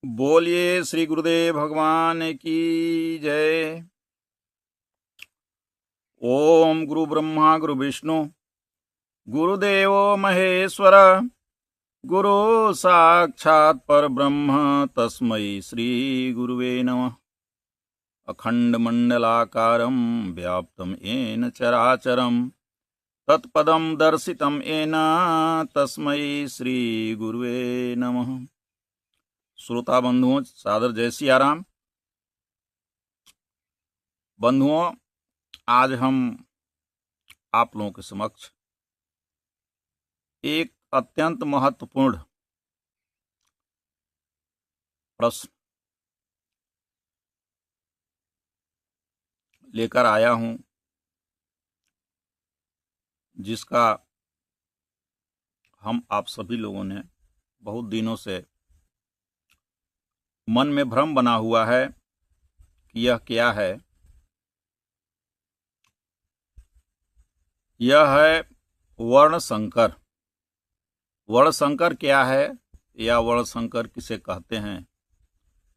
बोलिए श्री गुरुदेव भगवान की जय। ओम गुरु ब्रह्मा गुरु विष्णु गुरुदेव महेश्वर गुरु साक्षात् परब्रह्म तस्मै श्री गुरुवे नमः। अखंड मंडलाकारं व्याप्तं येन चराचरं तत्पदं दर्शितं येन तस्मै श्री गुरुवे नमः। श्रोता बंधुओं, सादर जय सियाराम। बंधुओं, आज हम आप लोगों के समक्ष एक अत्यंत महत्वपूर्ण प्रश्न लेकर आया हूं, जिसका हम आप सभी लोगों ने बहुत दिनों से मन में भ्रम बना हुआ है कि यह क्या है। यह है वर्ण संकर। वर्ण संकर क्या है या वर्ण संकर किसे कहते हैं,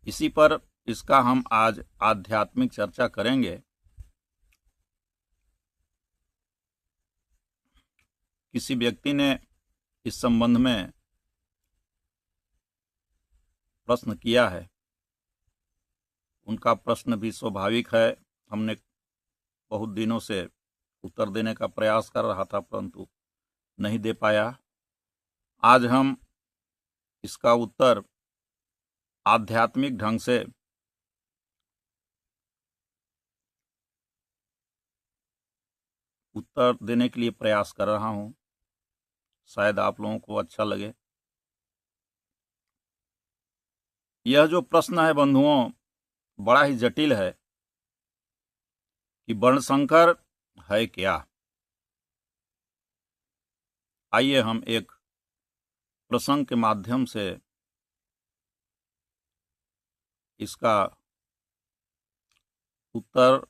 इसी पर इसका हम आज आध्यात्मिक चर्चा करेंगे। किसी व्यक्ति ने इस संबंध में प्रश्न किया है। उनका प्रश्न भी स्वाभाविक है। हमने बहुत दिनों से उत्तर देने का प्रयास कर रहा था, परंतु नहीं दे पाया। आज हम इसका उत्तर आध्यात्मिक ढंग से उत्तर देने के लिए प्रयास कर रहा हूं। शायद आप लोगों को अच्छा लगे। यह जो प्रश्न है बंधुओं, बड़ा ही जटिल है कि वर्ण संकर है क्या। आइए हम एक प्रसंग के माध्यम से इसका उत्तर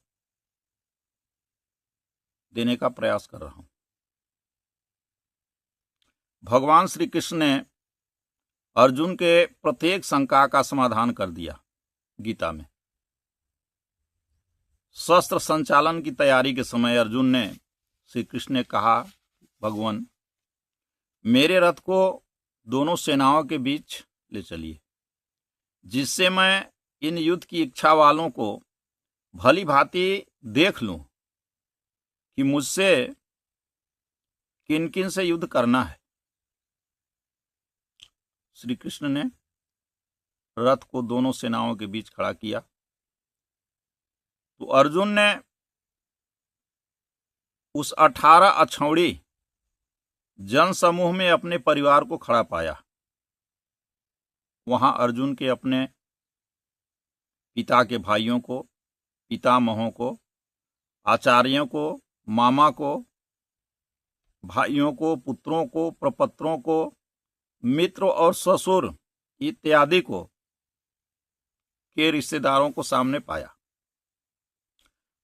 देने का प्रयास कर रहा हूं। भगवान श्री कृष्ण ने अर्जुन के प्रत्येक शंका का समाधान कर दिया। गीता में शस्त्र संचालन की तैयारी के समय अर्जुन ने श्री कृष्ण ने कहा, भगवान मेरे रथ को दोनों सेनाओं के बीच ले चलिए, जिससे मैं इन युद्ध की इच्छा वालों को भली भांति देख लूं कि मुझसे किन किन से युद्ध करना है। श्री कृष्ण ने रथ को दोनों सेनाओं के बीच खड़ा किया तो अर्जुन ने उस 18 अक्षौणी जन समूह में अपने परिवार को खड़ा पाया। वहां अर्जुन के अपने पिता के भाइयों को, पितामहों को, आचार्यों को, मामा को, भाइयों को, पुत्रों को, प्रपत्रों को, मित्र और ससुर इत्यादि को के रिश्तेदारों को सामने पाया।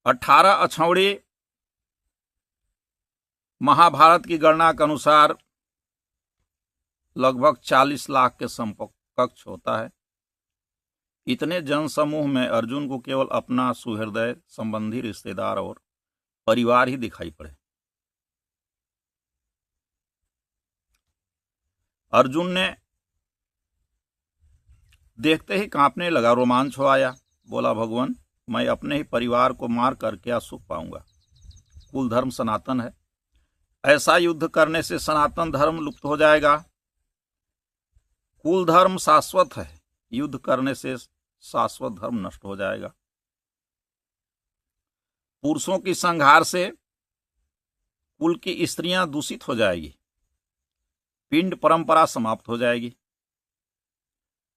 18 अक्षौणी महाभारत की गणना के अनुसार लगभग 40 लाख के समकक्ष होता है। इतने जनसमूह में अर्जुन को केवल अपना सुहृदय संबंधी, रिश्तेदार और परिवार ही दिखाई पड़े। अर्जुन ने देखते ही कांपने लगा, रोमांच हो आया। बोला, भगवान मैं अपने ही परिवार को मार कर क्या सुख पाऊंगा। कुल धर्म सनातन है, ऐसा युद्ध करने से सनातन धर्म लुप्त हो जाएगा। कुल धर्म शाश्वत है, युद्ध करने से शाश्वत धर्म नष्ट हो जाएगा। पुरुषों की संहार से कुल की स्त्रियां दूषित हो जाएगी, पिंड परंपरा समाप्त हो जाएगी।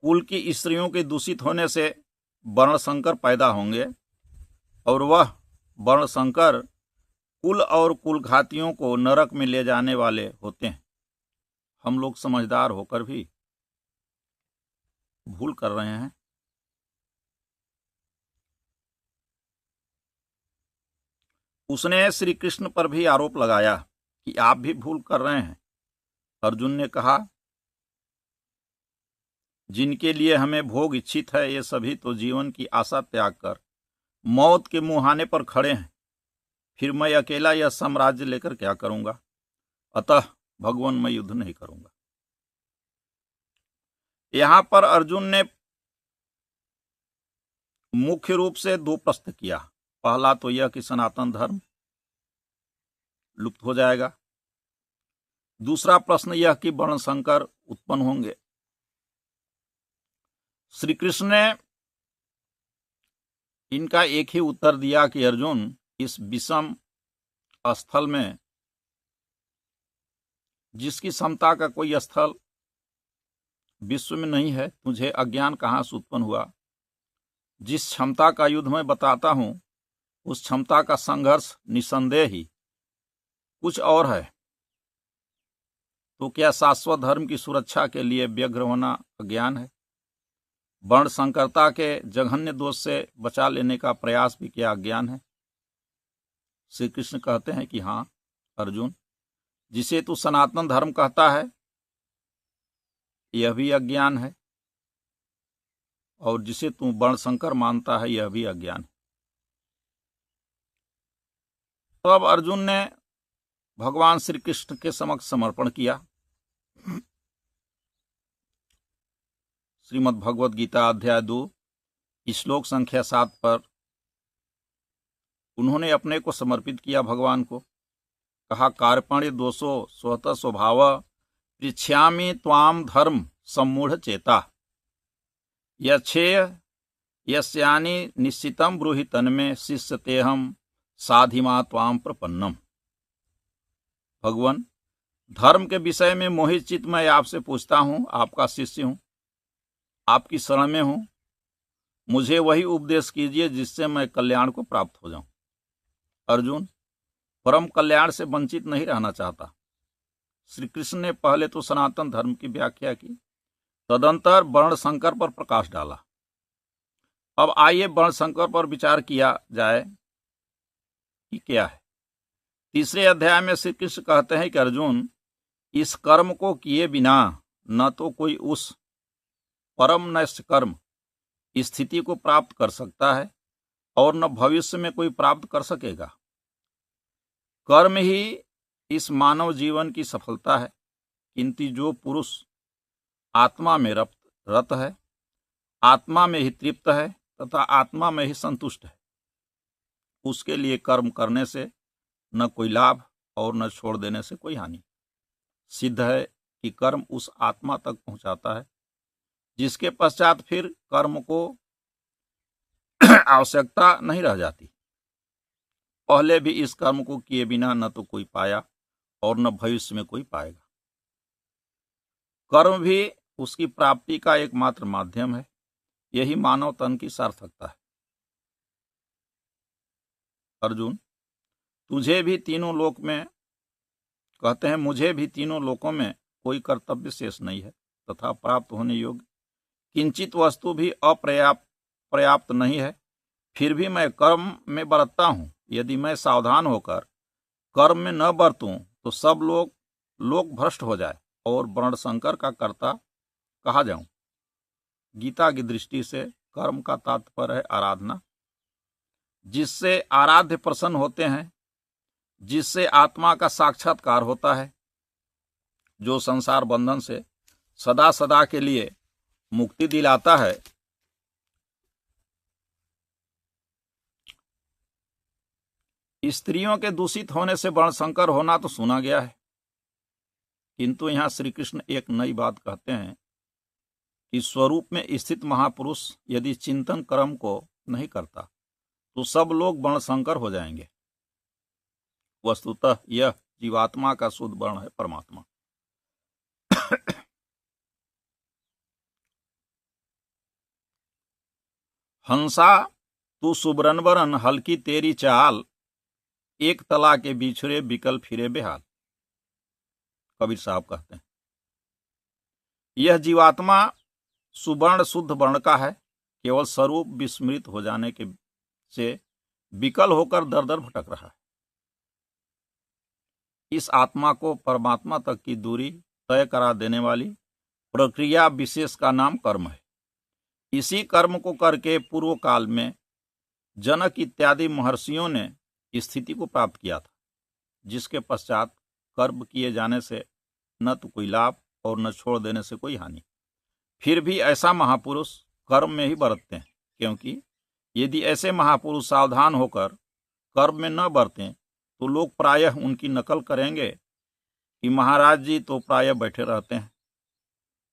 कुल की स्त्रियों के दूषित होने से वर्ण संकर पैदा होंगे और वह वर्ण संकर कुल और कुलघातियों को नरक में ले जाने वाले होते हैं। हम लोग समझदार होकर भी भूल कर रहे हैं। उसने श्री कृष्ण पर भी आरोप लगाया कि आप भी भूल कर रहे हैं। अर्जुन ने कहा, जिनके लिए हमें भोग इच्छित है, ये सभी तो जीवन की आशा त्याग कर मौत के मुहाने पर खड़े हैं। फिर मैं अकेला यह साम्राज्य लेकर क्या करूंगा? अतः भगवान, मैं युद्ध नहीं करूंगा। यहां पर अर्जुन ने मुख्य रूप से दो प्रश्न किया। पहला तो यह कि सनातन धर्म लुप्त हो जाएगा। दूसरा प्रश्न यह कि वर्ण संकर उत्पन्न होंगे। श्री कृष्ण ने इनका एक ही उत्तर दिया कि अर्जुन, इस विषम स्थल में जिसकी समता का कोई स्थल विश्व में नहीं है, तुझे अज्ञान कहां से उत्पन्न हुआ? जिस क्षमता का युद्ध मैं बताता हूं, उस क्षमता का संघर्ष निसंदेह ही कुछ और है। तो क्या शाश्वत धर्म की सुरक्षा के लिए व्यग्र होना अज्ञान है? वर्ण संकरता के जघन्य दोष से बचा लेने का प्रयास भी क्या अज्ञान है? श्री कृष्ण कहते हैं कि हां अर्जुन, जिसे तू सनातन धर्म कहता है यह भी अज्ञान है, और जिसे तू वर्ण संकर मानता है यह भी अज्ञान है। तो अब अर्जुन ने भगवान श्री कृष्ण के समक्ष समर्पण किया। श्रीमद् भगवद गीता अध्याय 2 श्लोक संख्या 7 पर उन्होंने अपने को समर्पित किया भगवान को। कहा, कार्पण्य दोषो स्वतः स्वभाव पृच्छामि त्वाम धर्म सम्मूढ़ चेता यच्छेय यस्यानि निश्चितम ब्रूहि तन्मे शिष्य तेहम साधिमा त्वाम प्रपन्नम। भगवान, धर्म के विषय में मोहित चित्त मैं आपसे पूछता हूं, आपका शिष्य हूं, आपकी शरण में हूं। मुझे वही उपदेश कीजिए जिससे मैं कल्याण को प्राप्त हो जाऊं। अर्जुन परम कल्याण से वंचित नहीं रहना चाहता। श्री कृष्ण ने पहले तो सनातन धर्म की व्याख्या की, तदंतर वर्ण संकर पर प्रकाश डाला। अब आइए वर्ण संकर पर विचार किया जाए कि क्या है। तीसरे अध्याय में श्री कृष्ण कहते हैं कि अर्जुन, इस कर्म को किए बिना न तो कोई उस परम नश्ट कर्म स्थिति को प्राप्त कर सकता है और न भविष्य में कोई प्राप्त कर सकेगा। कर्म ही इस मानव जीवन की सफलता है, किंतु जो पुरुष आत्मा में रत है, आत्मा में ही तृप्त है तथा आत्मा में ही संतुष्ट है, उसके लिए कर्म करने से न कोई लाभ और न छोड़ देने से कोई हानि। सिद्ध है कि कर्म उस आत्मा तक पहुंचाता है जिसके पश्चात फिर कर्म को आवश्यकता नहीं रह जाती। पहले भी इस कर्म को किए बिना न तो कोई पाया और न भविष्य में कोई पाएगा। कर्म भी उसकी प्राप्ति का एकमात्र माध्यम है। यही मानव तन की सार्थकता है। अर्जुन, तुझे भी तीनों लोक में कहते हैं, मुझे भी तीनों लोकों में कोई कर्तव्य शेष नहीं है तथा प्राप्त होने योग्य किंचित वस्तु भी पर्याप्त नहीं है। फिर भी मैं कर्म में बरतता हूं। यदि मैं सावधान होकर कर्म में न बरतूं तो सब लोग भ्रष्ट हो जाए और वर्ण संकर का कर्ता कहा जाऊं। गीता की दृष्टि से कर्म का तात्पर्य है आराधना, जिससे आराध्य प्रसन्न होते हैं, जिससे आत्मा का साक्षात्कार होता है, जो संसार बंधन से सदा सदा के लिए मुक्ति दिलाता है। स्त्रियों के दूषित होने से वर्णशंकर होना तो सुना गया है, किंतु यहां श्री कृष्ण एक नई बात कहते हैं कि स्वरूप में स्थित महापुरुष यदि चिंतन कर्म को नहीं करता तो सब लोग वर्णशंकर हो जाएंगे। वस्तुतः यह जीवात्मा का शुद्ध वर्ण है, परमात्मा। हंसा तू सुब्रनबरन हल्की तेरी चाल, एक तला के बिछुरे बिकल फिरे बेहाल। कबीर साहब कहते हैं यह जीवात्मा सुवर्ण शुद्ध वर्ण का है, केवल स्वरूप विस्मृत हो जाने के से विकल होकर दर दर भटक रहा है। इस आत्मा को परमात्मा तक की दूरी तय करा देने वाली प्रक्रिया विशेष का नाम कर्म है। इसी कर्म को करके पूर्व काल में जनक इत्यादि महर्षियों ने स्थिति को प्राप्त किया था, जिसके पश्चात कर्म किए जाने से न तो कोई लाभ और न छोड़ देने से कोई हानि। फिर भी ऐसा महापुरुष कर्म में ही बरतते हैं, क्योंकि यदि ऐसे महापुरुष सावधान होकर कर्म में न बरतें तो लोग प्रायः उनकी नकल करेंगे कि महाराज जी तो प्रायः बैठे रहते हैं,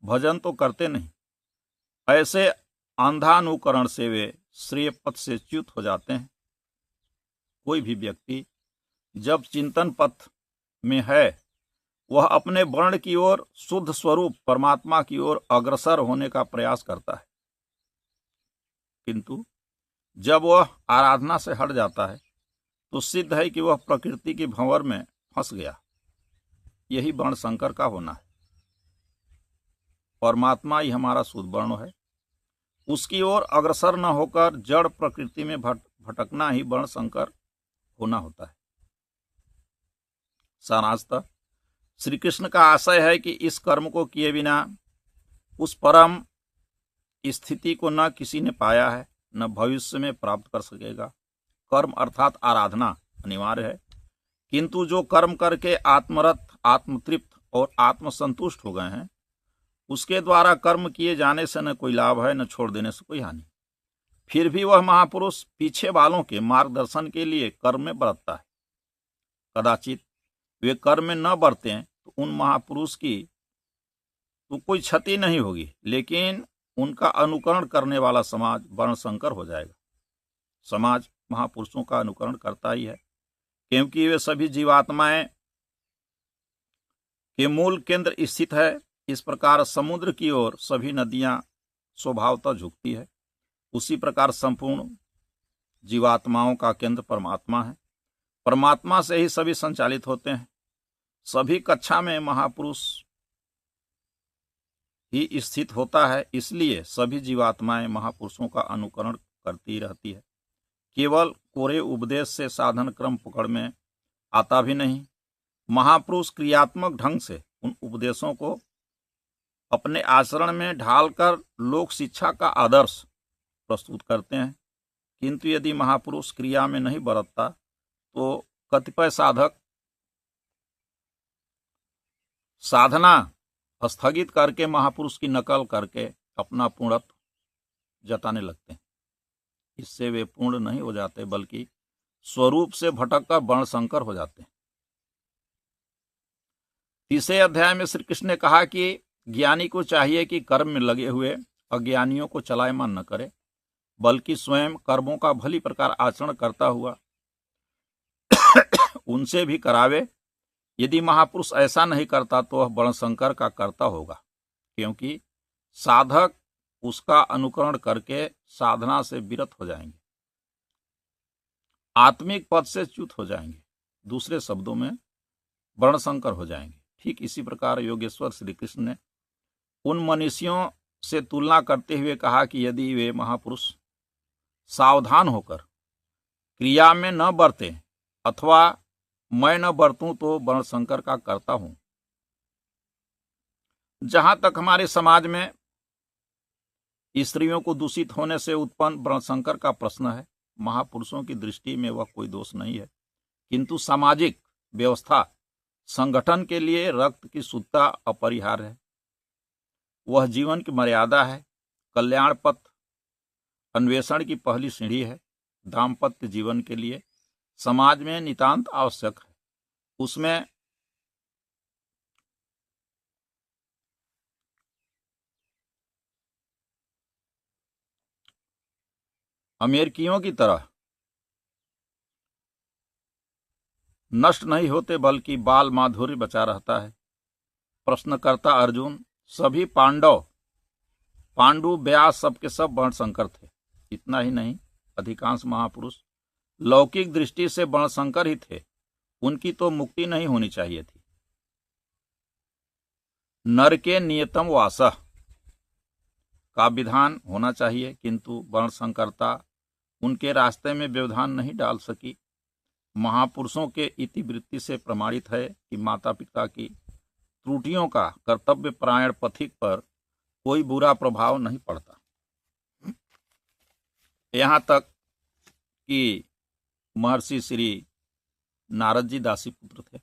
भजन तो करते नहीं। ऐसे अंधानुकरण से वे श्रेय पथ से च्युत हो जाते हैं। कोई भी व्यक्ति जब चिंतन पथ में है, वह अपने वर्ण की ओर, शुद्ध स्वरूप परमात्मा की ओर अग्रसर होने का प्रयास करता है, किंतु जब वह आराधना से हट जाता है तो सिद्ध है कि वह प्रकृति के भंवर में फंस गया। यही वर्ण संकर का होना है। परमात्मा ही हमारा शुद्ध वर्ण है, उसकी ओर अग्रसर न होकर जड़ प्रकृति में भटकना ही वर्ण संकर होना होता है। सारांशतः श्री कृष्ण का आशय है कि इस कर्म को किए बिना उस परम स्थिति को न किसी ने पाया है, न भविष्य में प्राप्त कर सकेगा। कर्म अर्थात आराधना अनिवार्य है, किंतु जो कर्म करके आत्मरत, आत्मतृप्त और आत्मसंतुष्ट हो गए हैं, उसके द्वारा कर्म किए जाने से न कोई लाभ है, न छोड़ देने से कोई हानि। फिर भी वह महापुरुष पीछे वालों के मार्गदर्शन के लिए कर्म में बरतता है। कदाचित वे कर्म में न बरतें तो उन महापुरुष की तो कोई क्षति नहीं होगी, लेकिन उनका अनुकरण करने वाला समाज वर्णसंकर हो जाएगा। समाज महापुरुषों का अनुकरण करता ही है, क्योंकि वे सभी जीवात्माएं के मूल केंद्र स्थित है। इस प्रकार समुद्र की ओर सभी नदियां स्वभावतः झुकती है, उसी प्रकार संपूर्ण जीवात्माओं का केंद्र परमात्मा है। परमात्मा से ही सभी संचालित होते हैं। सभी कक्षा में महापुरुष ही स्थित होता है, इसलिए सभी जीवात्माएं महापुरुषों का अनुकरण करती रहती है। केवल कोरे उपदेश से साधन क्रम पकड़ में आता भी नहीं। महापुरुष क्रियात्मक ढंग से उन उपदेशों को अपने आचरण में ढालकर लोक शिक्षा का आदर्श प्रस्तुत करते हैं। किंतु यदि महापुरुष क्रिया में नहीं बरतता तो कतिपय साधक साधना स्थगित करके महापुरुष की नकल करके अपना पूर्णत्व जताने लगते हैं। इससे वे पूर्ण नहीं हो जाते, बल्कि स्वरूप से भटककर वर्णसंकर हो जाते हैं। तीसरे अध्याय में श्री कृष्ण ने कहा कि ज्ञानी को चाहिए कि कर्म में लगे हुए अज्ञानियों को चलायमान न करे, बल्कि स्वयं कर्मों का भली प्रकार आचरण करता हुआ उनसे भी करावे। यदि महापुरुष ऐसा नहीं करता तो वह वर्णसंकर का कर्ता होगा, क्योंकि साधक उसका अनुकरण करके साधना से विरत हो जाएंगे, आत्मिक पद से च्युत हो जाएंगे, दूसरे शब्दों में वर्णसंकर हो जाएंगे। ठीक इसी प्रकार योगेश्वर श्री कृष्ण ने उन मनीषियों से तुलना करते हुए कहा कि यदि वे महापुरुष सावधान होकर क्रिया में न बरते अथवा मैं न बरतूं तो वर्णसंकर का करता हूं। जहां तक हमारे समाज में स्त्रियों को दूषित होने से उत्पन्न वर्णसंकर का प्रश्न है, महापुरुषों की दृष्टि में वह कोई दोष नहीं है, किंतु सामाजिक व्यवस्था संगठन के लिए रक्त की शुद्धता अपरिहार्य है। वह जीवन की मर्यादा है, कल्याण पथ अन्वेषण की पहली सीढ़ी है। दाम्पत्य जीवन के लिए समाज में नितांत आवश्यक है। उसमें अमेरिकियों की तरह नष्ट नहीं होते, बल्कि बाल माधुर्य बचा रहता है। प्रश्नकर्ता अर्जुन, सभी पांडु व्यास सबके सब वर्णसंकर थे। इतना ही नहीं, अधिकांश महापुरुष लौकिक दृष्टि से वर्णसंकर ही थे। उनकी तो मुक्ति नहीं होनी चाहिए थी। नरके नियतम वासः का विधान होना चाहिए, किंतु वर्णसंकरता उनके रास्ते में व्यवधान नहीं डाल सकी। महापुरुषों के इतिवृत्ति से प्रमाणित है कि माता पिता की त्रुटियों का कर्तव्य परायण पथिक पर कोई बुरा प्रभाव नहीं पड़ता। यहाँ तक कि महर्षि श्री नारद जी दासी पुत्र थे।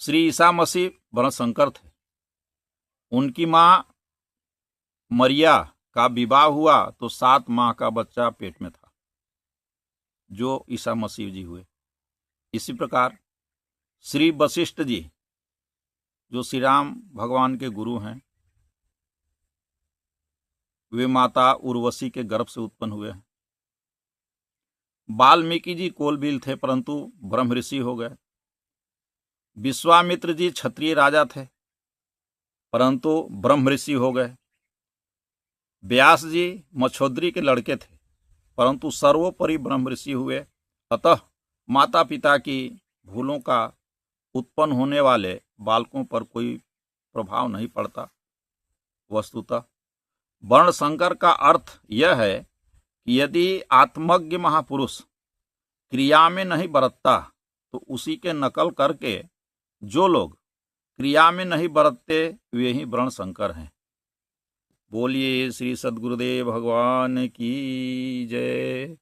श्री ईसा मसीह वर्णशंकर थे। उनकी मां मरिया का विवाह हुआ तो 7 माह का बच्चा पेट में था, जो ईसा मसीह जी हुए। इसी प्रकार श्री वशिष्ठ जी, जो श्री राम भगवान के गुरु हैं, वे माता उर्वशी के गर्भ से उत्पन्न हुए हैं। वाल्मीकि जी कोलबील थे, परंतु ब्रह्म ऋषि हो गए। विश्वामित्र जी क्षत्रिय राजा थे, परंतु ब्रह्म ऋषि हो गए। व्यास जी मच्छोद्री के लड़के थे, परंतु सर्वोपरि ब्रह्म ऋषि हुए। अतः माता पिता की भूलों का उत्पन्न होने वाले बालकों पर कोई प्रभाव नहीं पड़ता। वस्तुतः वर्ण संकर का अर्थ यह है कि यदि आत्मज्ञ महापुरुष क्रिया में नहीं बरतता तो उसी के नकल करके जो लोग क्रिया में नहीं बरतते वे ही वर्ण संकर हैं। बोलिए श्री सद्गुरुदेव भगवान की जय।